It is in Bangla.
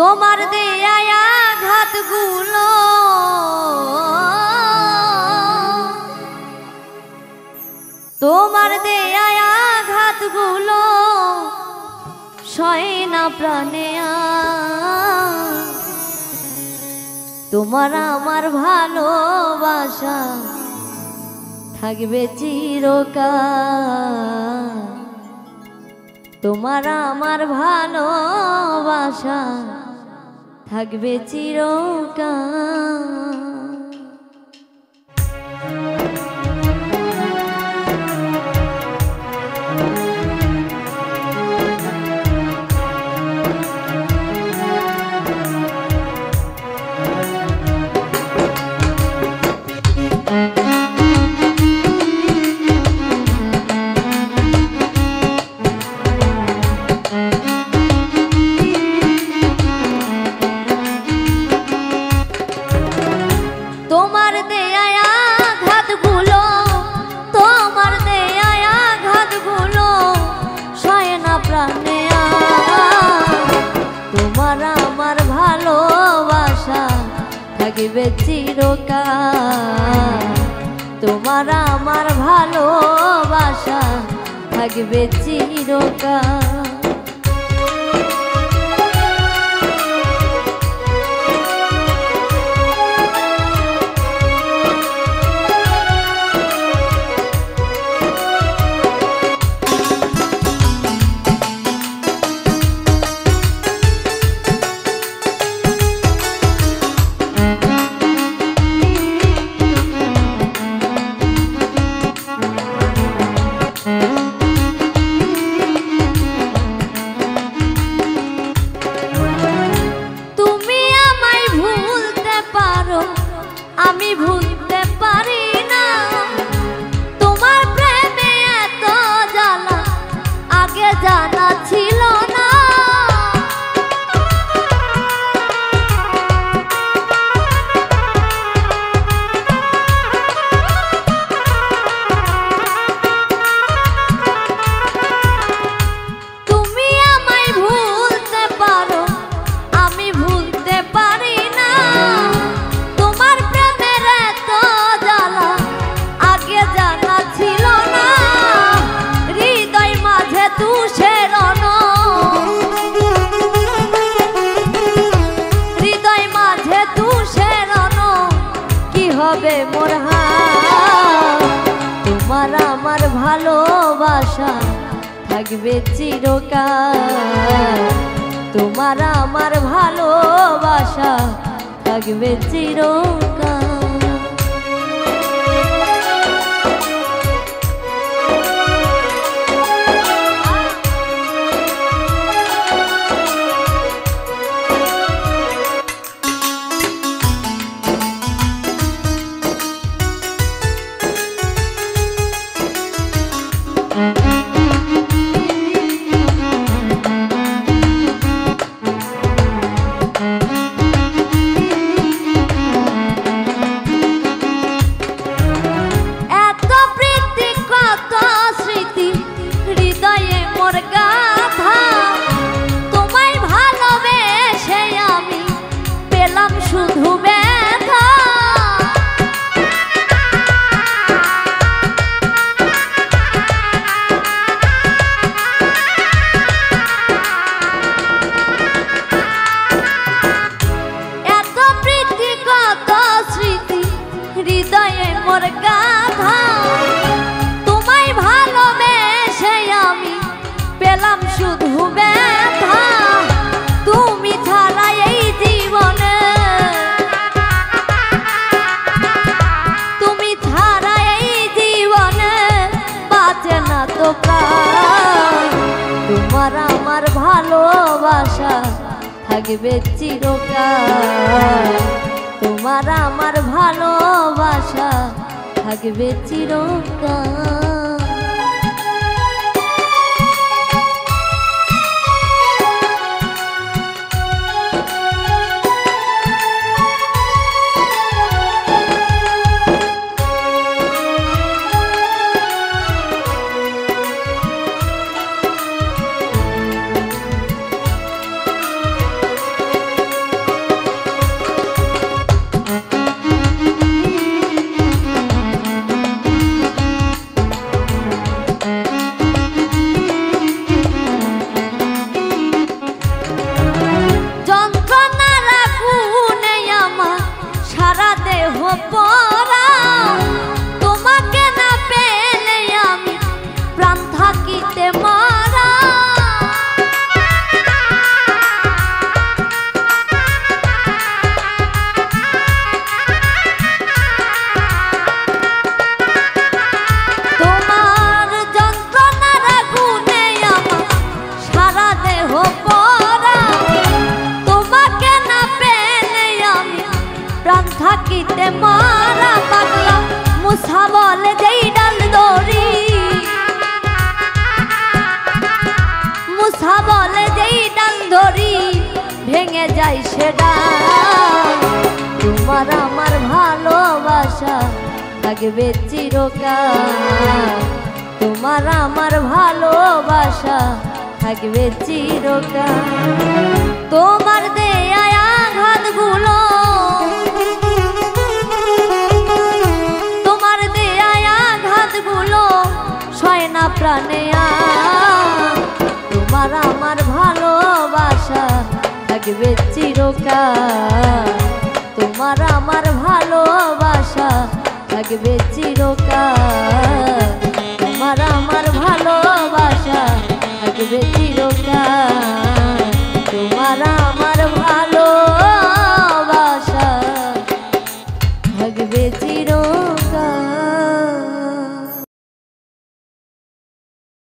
তোমার দেয়া আঘাতগুলো তোমার দেয়া আঘাতগুলো সয় না প্রাণে তোমার আমার ভালোবাসা থাকবে চিরকাল তোমার আমার ভালোবাসা থাকবে চিরকাল। তোমার দেয়া আঘাতগুলো সয় না প্রাণে তোমার আমার ভালোবাসা থাকবে চিরকাল তোমার আমার ভালোবাসা থাকবে চিরকাল। আমি ভুলতে পারি না তোমার প্রেমে এত জ্বালা আগে জানা ছিল না তুমি আমায় ভুলতে পারো আমি ভুলতে পারি না হবে মোর তোমার আমার ভালোবাসা থাকবে চিরকাল তোমার আমার ভালোবাসা থাকবে চিরকাল। তোমায় ভালোবেসে আমি পেলাম শুধু ব্যথা তুমি ছাড়া এই জীবনে তুমি ছাড়া এই জীবনে বাঁচে না তো প্রাণ তোমার আমার ভালোবাসা থাকবে চিরকাল তোমার আমার ভালোবাসা থাকবে চিরকাল। যায় সেটা তোমার আমার ভালোবাসা থাকবে চিরকাল তোমার আমার ভালোবাসা থাকবে চিরকাল তোমার দেয়া আঘাতগুলো তোমার দেয়া আঘাতগুলো সয় না প্রাণে তোমার আমার ভালোবাসা থাকবে চিরকাল তোমার আমার ভালোবাসা থাকবে চিরকাল তোমার আমার ভালোবাসা থাকবে চিরকাল